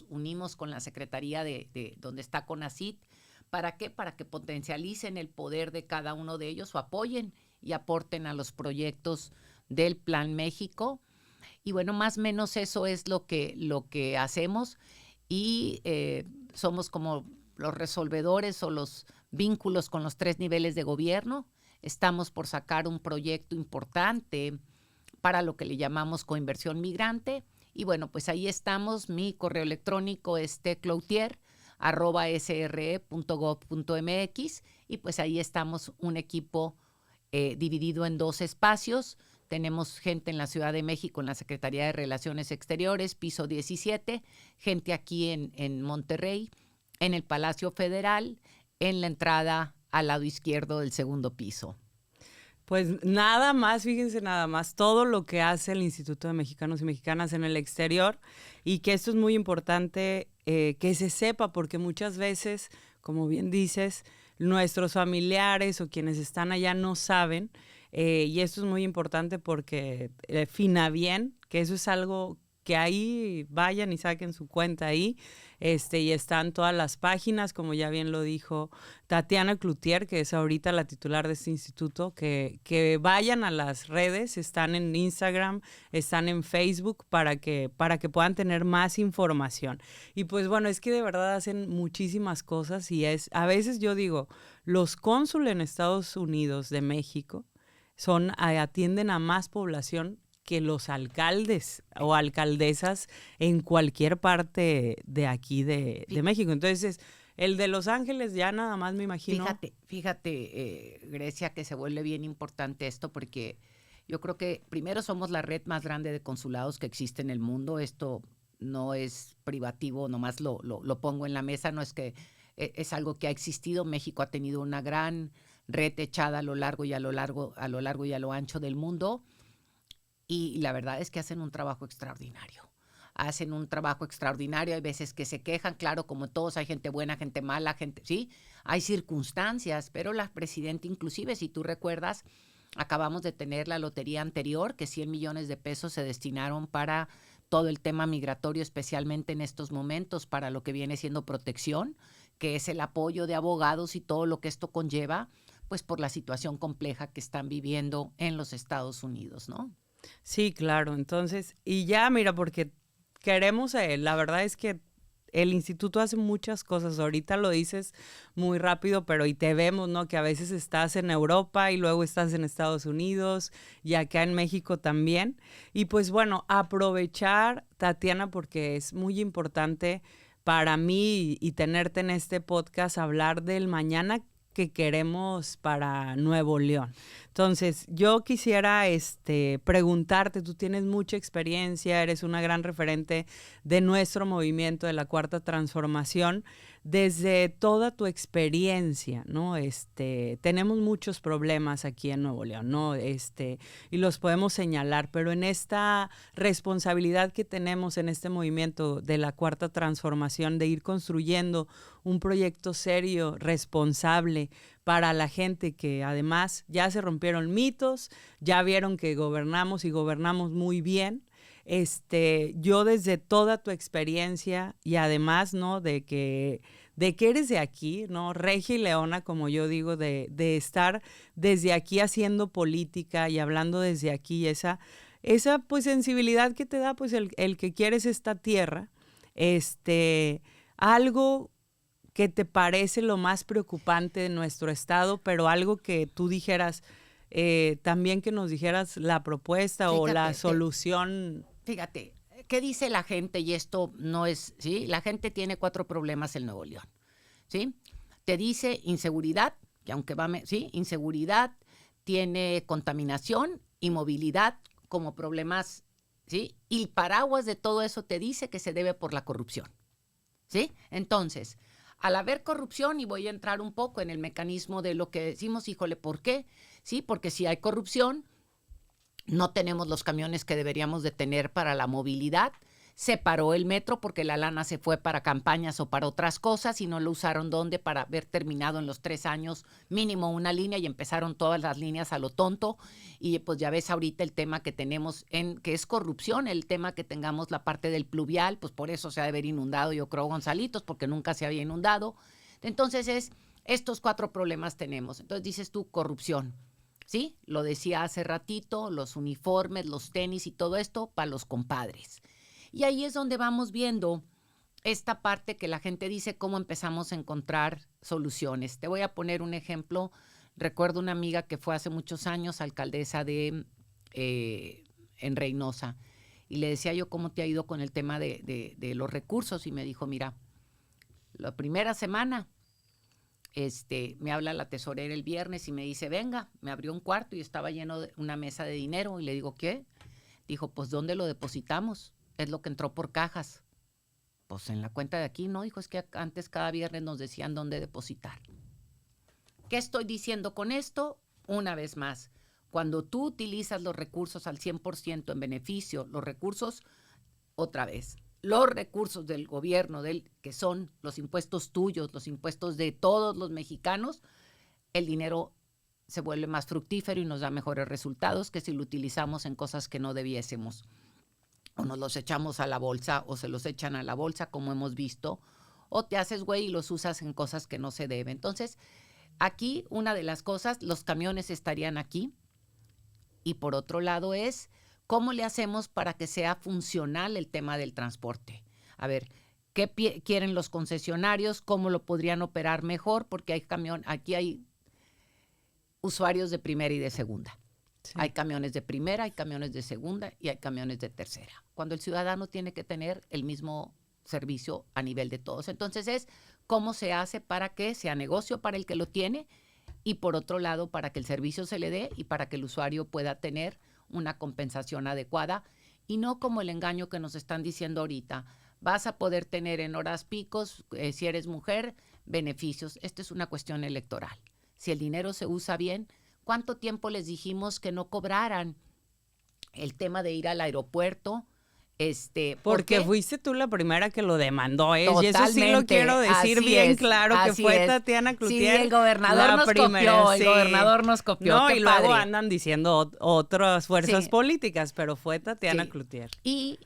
unimos con la Secretaría de donde está CONACYT. ¿Para qué? Para que potencialicen el poder de cada uno de ellos, o apoyen y aporten a los proyectos del Plan México. Y bueno, más o menos eso es lo que hacemos, y somos como los resolvedores o los vínculos con los 3 niveles de gobierno. Estamos por sacar un proyecto importante para lo que le llamamos coinversión migrante. Y bueno, pues ahí estamos. Mi correo electrónico es tcloutier@sre.gov.mx, y pues ahí estamos un equipo dividido en 2 espacios. Tenemos gente en la Ciudad de México, en la Secretaría de Relaciones Exteriores, piso 17, gente aquí en Monterrey, en el Palacio Federal, en la entrada al lado izquierdo del segundo piso. Pues nada más, fíjense nada más, todo lo que hace el Instituto de Mexicanos y Mexicanas en el exterior, y que esto es muy importante que se sepa, porque muchas veces, como bien dices, nuestros familiares o quienes están allá no saben, y esto es muy importante porque Finabien, que eso es algo que ahí vayan y saquen su cuenta ahí, y están todas las páginas, como ya bien lo dijo Tatiana Cloutier, que es ahorita la titular de este instituto, que vayan a las redes, están en Instagram, están en Facebook, para que puedan tener más información. Y pues bueno, es que de verdad hacen muchísimas cosas, y a veces yo digo, los cónsules en Estados Unidos de México atienden a más población que los alcaldes o alcaldesas en cualquier parte de aquí de México. Entonces, el de Los Ángeles ya nada más me imagino. Fíjate, Grecia, que se vuelve bien importante esto, porque yo creo que primero somos la red más grande de consulados que existe en el mundo. Esto no es privativo, nomás lo pongo en la mesa, no es que es algo que ha existido. México ha tenido una gran red echada a lo largo y a lo ancho del mundo. Y la verdad es que hacen un trabajo extraordinario. Hay veces que se quejan, claro, como todos, hay gente buena, gente mala, sí, hay circunstancias, pero la presidenta, inclusive, si tú recuerdas, acabamos de tener la lotería anterior, que 100 millones de pesos se destinaron para todo el tema migratorio, especialmente en estos momentos, para lo que viene siendo protección, que es el apoyo de abogados y todo lo que esto conlleva, pues por la situación compleja que están viviendo en los Estados Unidos, ¿no? Sí, claro. Entonces, y ya, mira, porque queremos, la verdad es que el instituto hace muchas cosas. Ahorita lo dices muy rápido, pero y te vemos, ¿no? Que a veces estás en Europa y luego estás en Estados Unidos y acá en México también. Y pues bueno, aprovechar, Tatiana, porque es muy importante para mí y tenerte en este podcast, hablar del mañana que queremos para Nuevo León. Entonces, yo quisiera preguntarte, tú tienes mucha experiencia, eres una gran referente de nuestro movimiento de la Cuarta Transformación. Desde toda tu experiencia, ¿no? Tenemos muchos problemas aquí en Nuevo León, ¿no? Y los podemos señalar, pero en esta responsabilidad que tenemos en este movimiento de la Cuarta Transformación, de ir construyendo un proyecto serio, responsable, para la gente, que además ya se rompieron mitos, ya vieron que gobernamos y gobernamos muy bien. Yo desde toda tu experiencia, y además, ¿no? de que eres de aquí, ¿no? Regia y leona, como yo digo, de estar desde aquí haciendo política y hablando desde aquí, esa pues sensibilidad que te da pues el que quieres esta tierra, algo que te parece lo más preocupante de nuestro estado, pero algo que tú dijeras, también que nos dijeras la propuesta o la solución. Fíjate, ¿qué dice la gente? Y esto no es, ¿sí? La gente tiene 4 problemas en Nuevo León, ¿sí? Te dice inseguridad, que aunque ¿sí? Inseguridad, tiene contaminación y movilidad como problemas, ¿sí? Y paraguas de todo eso te dice que se debe por la corrupción, ¿sí? Entonces, al haber corrupción, y voy a entrar un poco en el mecanismo de lo que decimos, híjole, ¿por qué? Sí, porque si hay corrupción, no tenemos los camiones que deberíamos de tener para la movilidad. Se paró el metro porque la lana se fue para campañas o para otras cosas y no lo usaron para haber terminado en los 3 años mínimo una línea y empezaron todas las líneas a lo tonto. Y pues ya ves ahorita el tema que tenemos que es corrupción, el tema que tengamos la parte del pluvial, pues por eso se ha de haber inundado, yo creo, Gonzalitos, porque nunca se había inundado. Entonces estos 4 problemas tenemos. Entonces dices tú, corrupción. ¿Sí? Lo decía hace ratito, los uniformes, los tenis y todo esto para los compadres. Y ahí es donde vamos viendo esta parte que la gente dice cómo empezamos a encontrar soluciones. Te voy a poner un ejemplo. Recuerdo una amiga que fue hace muchos años alcaldesa en Reynosa y le decía yo cómo te ha ido con el tema de los recursos y me dijo, mira, la primera semana me habla la tesorera el viernes y me dice, venga, me abrió un cuarto y estaba lleno de una mesa de dinero y le digo, ¿qué? Dijo, pues, ¿dónde lo depositamos? Es lo que entró por cajas. Pues en la cuenta de aquí, no, dijo, es que antes cada viernes nos decían dónde depositar. ¿Qué estoy diciendo con esto? Una vez más, cuando tú utilizas los recursos al 100% en beneficio, los recursos, otra vez, los recursos del gobierno, que son los impuestos tuyos, los impuestos de todos los mexicanos, el dinero se vuelve más fructífero y nos da mejores resultados que si lo utilizamos en cosas que no debiésemos. O nos los echamos a la bolsa o se los echan a la bolsa, como hemos visto, o te haces güey y los usas en cosas que no se deben. Entonces, aquí una de las cosas, los camiones estarían aquí, y por otro lado es, ¿cómo le hacemos para que sea funcional el tema del transporte? A ver, ¿qué quieren los concesionarios? ¿Cómo lo podrían operar mejor? Porque aquí hay usuarios de primera y de segunda. Sí. Hay camiones de primera, hay camiones de segunda y hay camiones de tercera. Cuando el ciudadano tiene que tener el mismo servicio a nivel de todos. Entonces es cómo se hace para que sea negocio para el que lo tiene y por otro lado para que el servicio se le dé y para que el usuario pueda tener una compensación adecuada y no como el engaño que nos están diciendo ahorita. Vas a poder tener en horas picos, si eres mujer, beneficios. Esto es una cuestión electoral. Si el dinero se usa bien, ¿cuánto tiempo les dijimos que no cobraran el tema de ir al aeropuerto? Porque fuiste tú la primera que lo demandó, ¿eh? Y eso sí lo quiero decir bien claro, que fue Tatiana Cloutier. Sí, el gobernador nos copió, el gobernador nos copió. No, y luego andan diciendo otras fuerzas políticas, pero fue Tatiana Cloutier. Y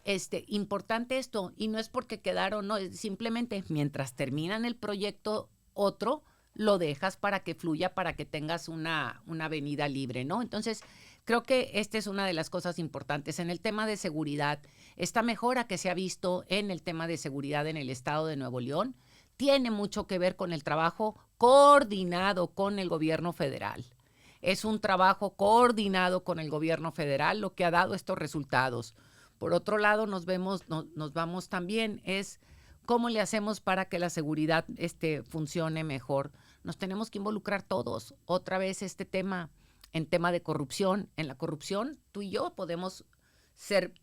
importante esto, y no es porque quedaron, no, es simplemente mientras terminan el proyecto otro, lo dejas para que fluya, para que tengas una avenida libre, ¿no? Entonces, creo que esta es una de las cosas importantes. En el tema de seguridad, esta mejora que se ha visto en el tema de seguridad en el estado de Nuevo León tiene mucho que ver con el trabajo coordinado con el gobierno federal. Es un trabajo coordinado con el gobierno federal lo que ha dado estos resultados. Por otro lado, nos vamos también, es cómo le hacemos para que la seguridad funcione mejor. Nos tenemos que involucrar todos. Otra vez este tema, en tema de corrupción. En la corrupción, tú y yo podemos ser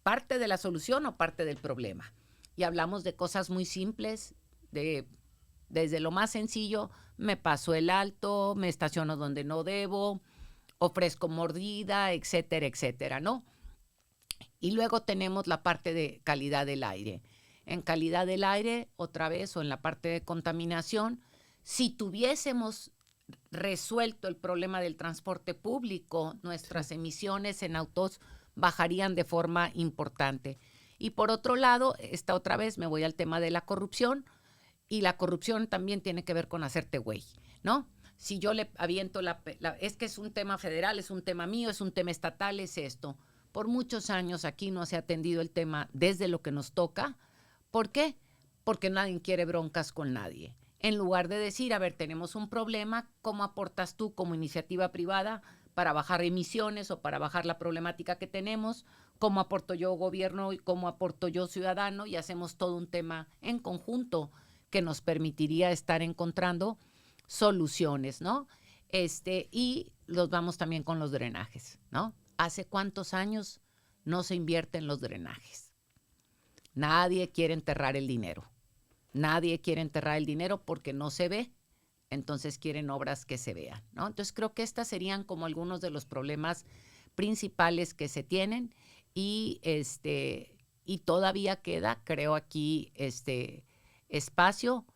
parte de la solución o parte del problema. Y hablamos de cosas muy simples, desde lo más sencillo, me paso el alto, me estaciono donde no debo, ofrezco mordida, etcétera, etcétera, ¿no? Y luego tenemos la parte de calidad del aire. En calidad del aire, otra vez, o en la parte de contaminación, si tuviésemos resuelto el problema del transporte público, nuestras emisiones en autos bajarían de forma importante. Y por otro lado, otra vez me voy al tema de la corrupción, y la corrupción también tiene que ver con hacerte güey, ¿no? Si yo le aviento es que es un tema federal, es un tema mío, es un tema estatal, es esto. Por muchos años aquí no se ha atendido el tema desde lo que nos toca. ¿Por qué? Porque nadie quiere broncas con nadie. En lugar de decir, a ver, tenemos un problema, ¿cómo aportas tú como iniciativa privada para bajar emisiones o para bajar la problemática que tenemos, cómo aporto yo gobierno y cómo aporto yo ciudadano, y hacemos todo un tema en conjunto que nos permitiría estar encontrando soluciones, ¿no? Y los vamos también con los drenajes, ¿no? ¿Hace cuántos años no se invierte en los drenajes? Nadie quiere enterrar el dinero. Nadie quiere enterrar el dinero porque no se ve, entonces quieren obras que se vean, ¿no? Entonces creo que estas serían como algunos de los problemas principales que se tienen y todavía queda, creo aquí, espacio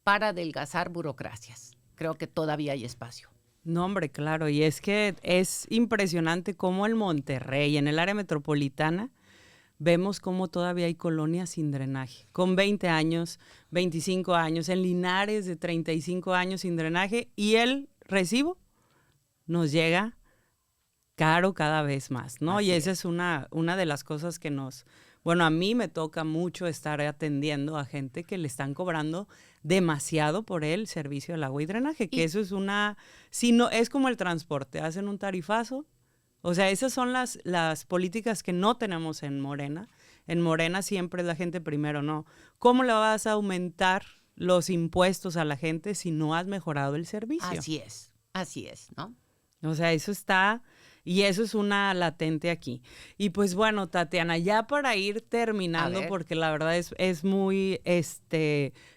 para adelgazar burocracias. Creo que todavía hay espacio. No, hombre, claro, y es que es impresionante cómo en Monterrey, en el área metropolitana, vemos cómo todavía hay colonias sin drenaje, con 20 años, 25 años, en Linares de 35 años sin drenaje, y el recibo nos llega caro cada vez más, ¿no? Así y esa es una de las cosas que a mí me toca mucho estar atendiendo a gente que le están cobrando demasiado por el servicio del agua y drenaje, que eso es es como el transporte, hacen un tarifazo. O sea, esas son las políticas que no tenemos en Morena. En Morena siempre es la gente primero, ¿no? ¿Cómo le vas a aumentar los impuestos a la gente si no has mejorado el servicio? Así es, ¿no? O sea, eso está, y eso es una latente aquí. Y pues bueno, Tatiana, ya para ir terminando, porque la verdad es muy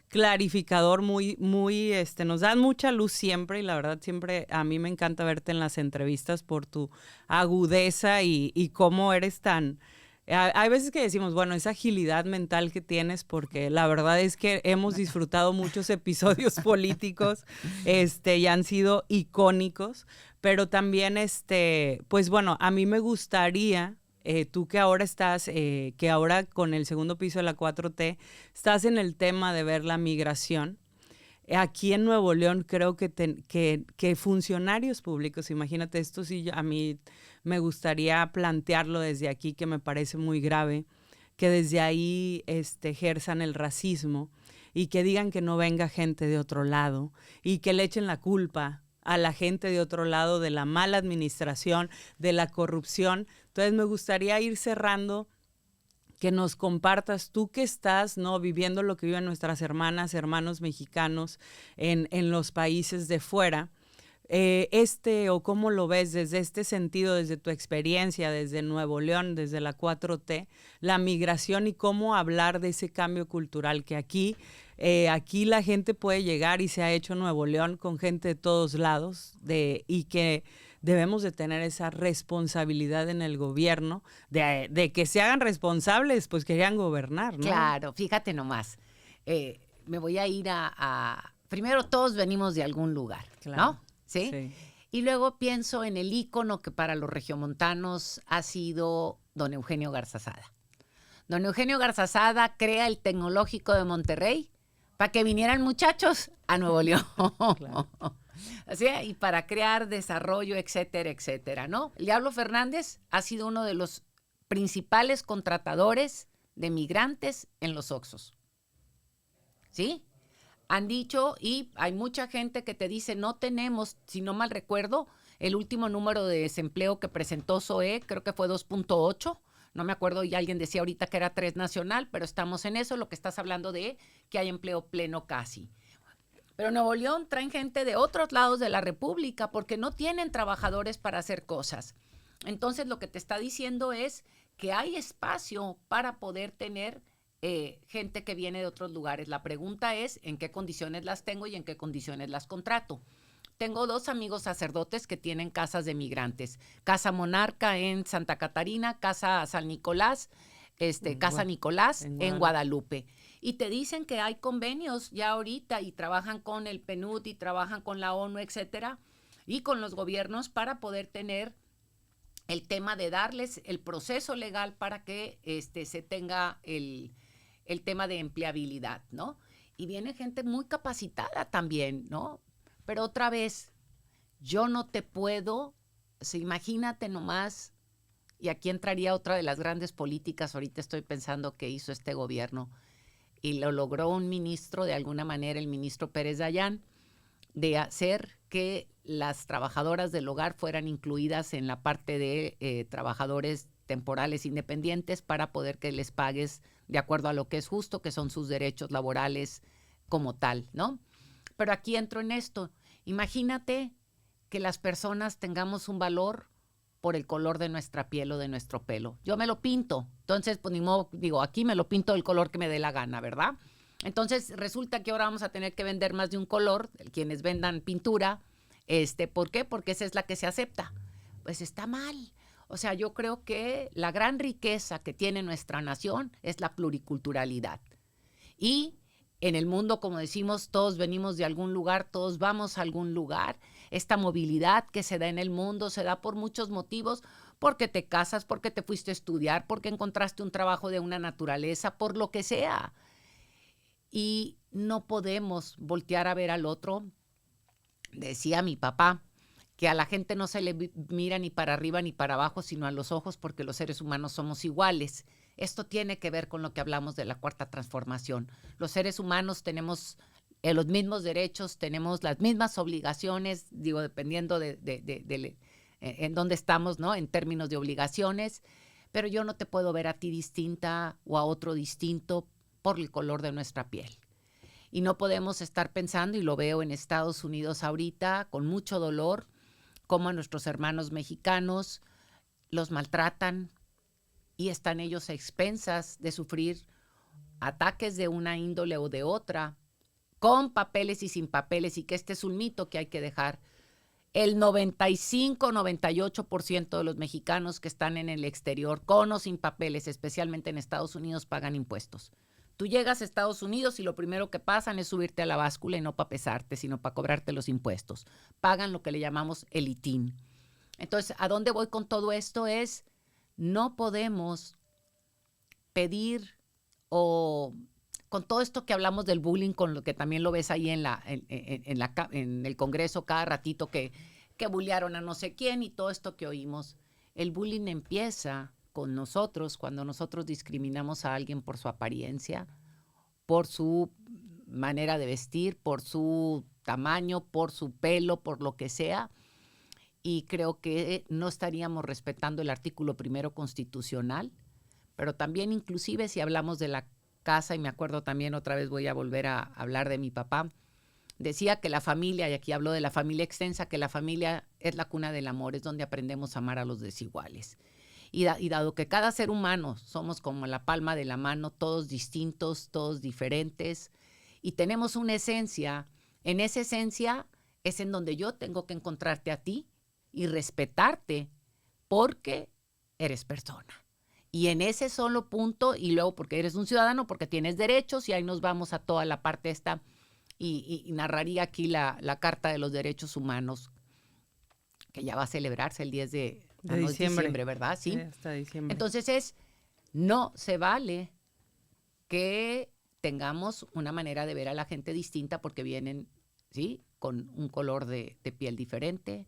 clarificador, muy, muy, nos dan mucha luz siempre, y la verdad siempre a mí me encanta verte en las entrevistas por tu agudeza y cómo eres tan... Hay veces que decimos, bueno, esa agilidad mental que tienes, porque la verdad es que hemos disfrutado muchos episodios políticos y han sido icónicos, pero también, pues bueno, a mí me gustaría, tú que ahora estás, que ahora con el segundo piso de la 4T, estás en el tema de ver la migración. Aquí en Nuevo León creo que funcionarios públicos, imagínate, esto sí a mí me gustaría plantearlo desde aquí, que me parece muy grave, que desde ahí ejerzan el racismo y que digan que no venga gente de otro lado y que le echen la culpa a la gente de otro lado de la mala administración, de la corrupción. Entonces me gustaría ir cerrando, que nos compartas tú que estás, ¿no?, viviendo lo que viven nuestras hermanas, hermanos mexicanos en los países de fuera, o cómo lo ves desde este sentido, desde tu experiencia, desde Nuevo León, desde la 4T, la migración y cómo hablar de ese cambio cultural que aquí la gente puede llegar, y se ha hecho en Nuevo León con gente de todos lados, y que debemos de tener esa responsabilidad en el gobierno, de que se hagan responsables, pues querían gobernar, ¿no? Claro, fíjate nomás. Me voy a ir primero, todos venimos de algún lugar, claro, ¿no? ¿Sí? Y luego pienso en el ícono que para los regiomontanos ha sido don Eugenio Garzazada. Don Eugenio Garzazada crea el Tecnológico de Monterrey para que vinieran muchachos a Nuevo León. Claro. Así, y para crear desarrollo, etcétera, etcétera, ¿no? El Diablo Fernández ha sido uno de los principales contratadores de migrantes en los Oxxos. ¿Sí? Han dicho, y hay mucha gente que te dice, no tenemos, si no mal recuerdo, el último número de desempleo que presentó SOE, creo que fue 2.8, no me acuerdo, y alguien decía ahorita que era 3 nacional, pero estamos en eso, lo que estás hablando de que hay empleo pleno casi. Pero Nuevo León traen gente de otros lados de la República porque no tienen trabajadores para hacer cosas. Entonces, lo que te está diciendo es que hay espacio para poder tener gente que viene de otros lugares. La pregunta es en qué condiciones las tengo y en qué condiciones las contrato. Tengo 2 amigos sacerdotes que tienen casas de migrantes. Casa Monarca en Santa Catarina, Casa San Nicolás, Casa Nicolás en Guadalupe. Y te dicen que hay convenios ya ahorita y trabajan con el PNUD y trabajan con la ONU, etcétera, y con los gobiernos para poder tener el tema de darles el proceso legal para que se tenga el tema de empleabilidad, ¿no? Y viene gente muy capacitada también, ¿no? Pero otra vez, yo no te puedo, imagínate nomás, y aquí entraría otra de las grandes políticas, ahorita estoy pensando que hizo este gobierno, y lo logró un ministro, de alguna manera, el ministro Pérez Dayán, de hacer que las trabajadoras del hogar fueran incluidas en la parte de trabajadores temporales independientes para poder que les pagues de acuerdo a lo que es justo, que son sus derechos laborales como tal, ¿no? Pero aquí entro en esto. Imagínate que las personas tengamos un valor por el color de nuestra piel o de nuestro pelo. Yo me lo pinto, entonces pues ni modo, digo, aquí me lo pinto del color que me dé la gana, ¿verdad? Entonces resulta que ahora vamos a tener que vender más de un color, quienes vendan pintura, ¿por qué? Porque esa es la que se acepta. Pues está mal. O sea, yo creo que la gran riqueza que tiene nuestra nación es la pluriculturalidad. Y en el mundo, como decimos, todos venimos de algún lugar, todos vamos a algún lugar. Esta movilidad que se da en el mundo se da por muchos motivos, porque te casas, porque te fuiste a estudiar, porque encontraste un trabajo de una naturaleza, por lo que sea. Y no podemos voltear a ver al otro. Decía mi papá que a la gente no se le mira ni para arriba ni para abajo, sino a los ojos, porque los seres humanos somos iguales. Esto tiene que ver con lo que hablamos de la cuarta transformación. Los seres humanos tenemos los mismos derechos, tenemos las mismas obligaciones, digo, dependiendo de en dónde estamos, ¿no? En términos de obligaciones, pero yo no te puedo ver a ti distinta o a otro distinto por el color de nuestra piel. Y no podemos estar pensando, y lo veo en Estados Unidos ahorita, con mucho dolor, cómo a nuestros hermanos mexicanos los maltratan y están ellos a expensas de sufrir ataques de una índole o de otra, con papeles y sin papeles, y que este es un mito que hay que dejar. El 95-98% de los mexicanos que están en el exterior, con o sin papeles, especialmente en Estados Unidos, pagan impuestos. Tú llegas a Estados Unidos y lo primero que pasan es subirte a la báscula y no para pesarte, sino para cobrarte los impuestos. Pagan lo que le llamamos el ITIN. Entonces, ¿a dónde voy con todo esto? No podemos pedir o con todo esto que hablamos del bullying, con lo que también lo ves ahí en el Congreso cada ratito que bullearon a no sé quién y todo esto que oímos. El bullying empieza con nosotros cuando nosotros discriminamos a alguien por su apariencia, por su manera de vestir, por su tamaño, por su pelo, por lo que sea. Y creo que no estaríamos respetando el artículo 1 constitucional, pero también inclusive si hablamos de la casa, y me acuerdo también, otra vez voy a volver a hablar de mi papá, decía que la familia, y aquí hablo de la familia extensa, que la familia es la cuna del amor, es donde aprendemos a amar a los desiguales. Y dado que cada ser humano somos como la palma de la mano, todos distintos, todos diferentes, y tenemos una esencia, en esa esencia es en donde yo tengo que encontrarte a ti y respetarte porque eres persona. Y en ese solo punto, y luego porque eres un ciudadano, porque tienes derechos, y ahí nos vamos a toda la parte esta, y narraría aquí la Carta de los Derechos Humanos, que ya va a celebrarse el 10 de diciembre, ¿verdad? Sí, hasta diciembre. Entonces no se vale que tengamos una manera de ver a la gente distinta porque vienen, ¿sí?, con un color de piel diferente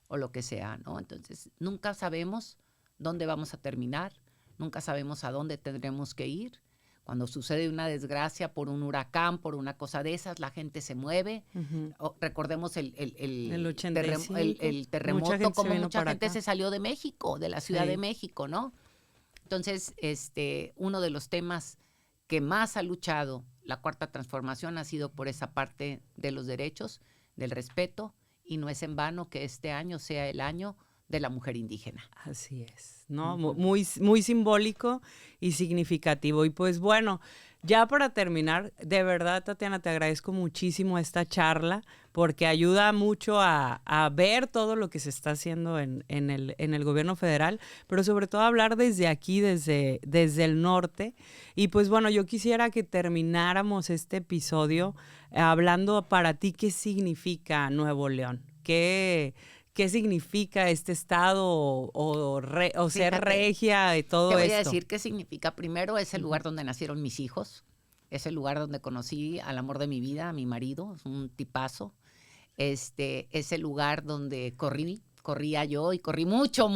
o lo que sea, ¿no? Entonces nunca sabemos dónde vamos a terminar, nunca sabemos a dónde tendremos que ir. Cuando sucede una desgracia por un huracán, por una cosa de esas, la gente se mueve. Recordemos el terremoto, como mucha gente se salió de México, de la Ciudad de México, ¿no? Entonces, uno de los temas que más ha luchado la Cuarta Transformación ha sido por esa parte de los derechos, del respeto, y no es en vano que este año sea el año de la mujer indígena. Así es, ¿no? Muy, muy simbólico y significativo. Y pues bueno, ya para terminar, de verdad, Tatiana, te agradezco muchísimo esta charla porque ayuda mucho a ver todo lo que se está haciendo en el gobierno federal, pero sobre todo hablar desde aquí, desde el norte. Y pues bueno, yo quisiera que termináramos este episodio hablando para ti qué significa Nuevo León, ¿Qué significa este estado o ser regia y todo esto? Te voy a decir qué significa. Primero, es el lugar donde nacieron mis hijos. Es el lugar donde conocí al amor de mi vida, a mi marido. Es un tipazo. Es el lugar donde corría yo y corrí mucho,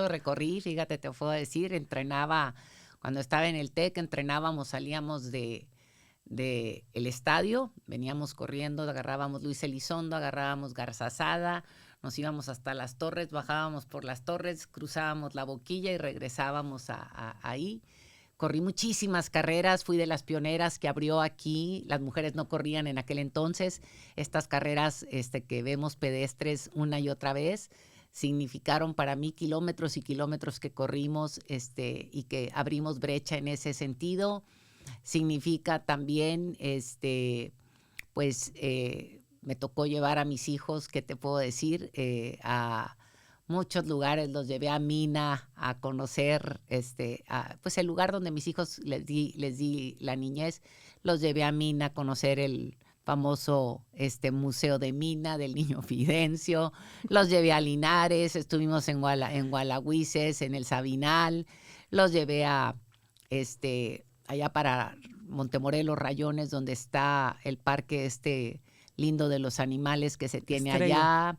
recorrí. Fíjate, te puedo decir, entrenaba, cuando estaba en el TEC, entrenábamos, salíamos de el estadio, veníamos corriendo, agarrábamos Luis Elizondo, agarrábamos Garzazada, nos íbamos hasta las Torres, bajábamos por las Torres, cruzábamos la Boquilla y regresábamos ahí. Corrí muchísimas carreras, fui de las pioneras que abrió aquí, las mujeres no corrían en aquel entonces, estas carreras que vemos pedestres una y otra vez, significaron para mí kilómetros y kilómetros que corrimos y que abrimos brecha en ese sentido. Significa también, me tocó llevar a mis hijos, ¿qué te puedo decir? A muchos lugares, los llevé a Mina a conocer, pues el lugar donde mis hijos les di la niñez, los llevé a Mina a conocer el famoso museo de Mina del Niño Fidencio, los llevé a Linares, estuvimos en Gualahuises, en el Sabinal, los llevé a allá para Montemorelos, Rayones, donde está el parque lindo de los animales que se tiene allá.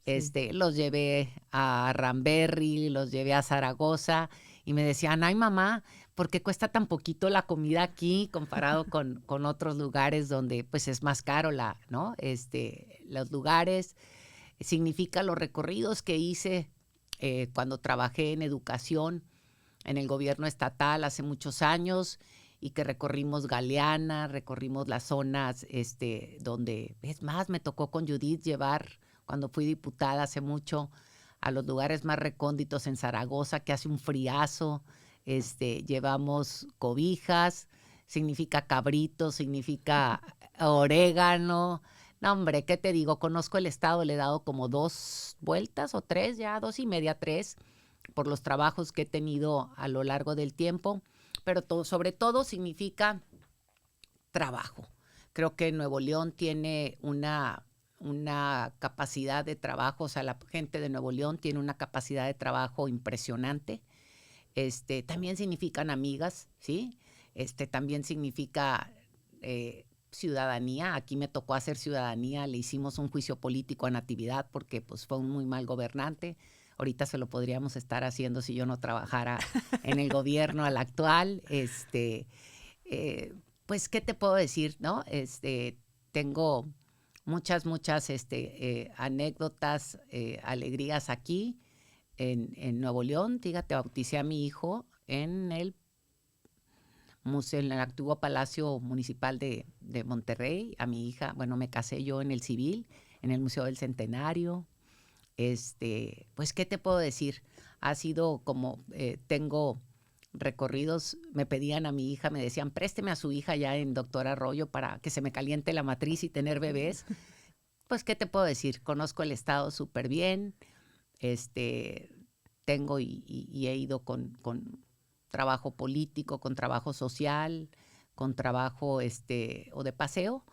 Sí. Los llevé a Ramberry, los llevé a Zaragoza y me decían, ay mamá, ¿por qué cuesta tan poquito la comida aquí comparado con otros lugares donde pues es más caro ¿no? Los lugares? Significa los recorridos que hice cuando trabajé en educación en el gobierno estatal hace muchos años y que recorrimos Galeana, recorrimos las zonas donde, es más, me tocó con Judith llevar, cuando fui diputada hace mucho, a los lugares más recónditos en Zaragoza, que hace un friazo, llevamos cobijas, significa cabrito, significa orégano. No, hombre, ¿qué te digo? Conozco el estado, le he dado como 2 vueltas o 3 ya, 2.5, 3, por los trabajos que he tenido a lo largo del tiempo, pero sobre todo significa trabajo. Creo que Nuevo León tiene una capacidad de trabajo, o sea, la gente de Nuevo León tiene una capacidad de trabajo impresionante. También significan amigas, ¿sí? También significa ciudadanía. Aquí me tocó hacer ciudadanía, le hicimos un juicio político a Natividad porque pues fue un muy mal gobernante. Ahorita se lo podríamos estar haciendo si yo no trabajara en el gobierno al actual. Pues, ¿qué te puedo decir, no? Tengo muchas anécdotas, alegrías aquí en Nuevo León. Fíjate, bauticé a mi hijo en el museo, en el antiguo Palacio Municipal de Monterrey. A mi hija, bueno, me casé yo en el civil, en el Museo del Centenario. Pues, ¿qué te puedo decir? Ha sido como, tengo recorridos, me pedían a mi hija, me decían, présteme a su hija ya en Doctor Arroyo para que se me caliente la matriz y tener bebés. Pues, ¿qué te puedo decir? Conozco el estado súper bien, tengo y he ido con trabajo político, con trabajo social, con trabajo o de paseo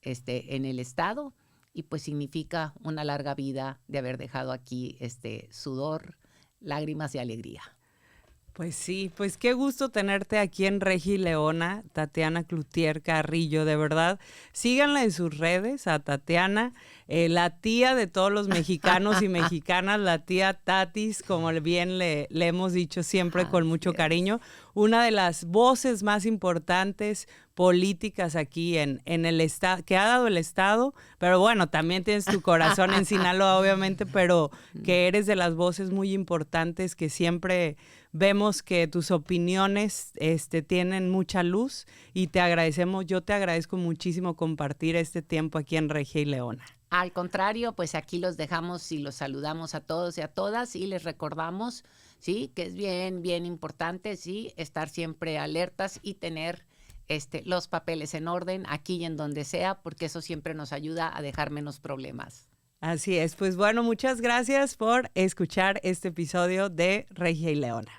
en el estado. Y pues significa una larga vida de haber dejado aquí sudor, lágrimas y alegría. Pues sí, pues qué gusto tenerte aquí en Regia y Leona, Tatiana Cloutier Carrillo, de verdad. Síganla en sus redes, a Tatiana, la tía de todos los mexicanos y mexicanas, la tía Tatis, como bien le hemos dicho siempre con mucho cariño. Una de las voces más importantes políticas aquí en el estado, que ha dado el estado, pero bueno, también tienes tu corazón en Sinaloa, obviamente, pero que eres de las voces muy importantes que siempre vemos que tus opiniones tienen mucha luz y te agradecemos, yo te agradezco muchísimo compartir este tiempo aquí en Regia y Leona. Al contrario, pues aquí los dejamos y los saludamos a todos y a todas y les recordamos, sí, que es bien, bien importante, sí, estar siempre alertas y tener los papeles en orden aquí y en donde sea, porque eso siempre nos ayuda a dejar menos problemas. Así es, pues bueno, muchas gracias por escuchar este episodio de Regia y Leona.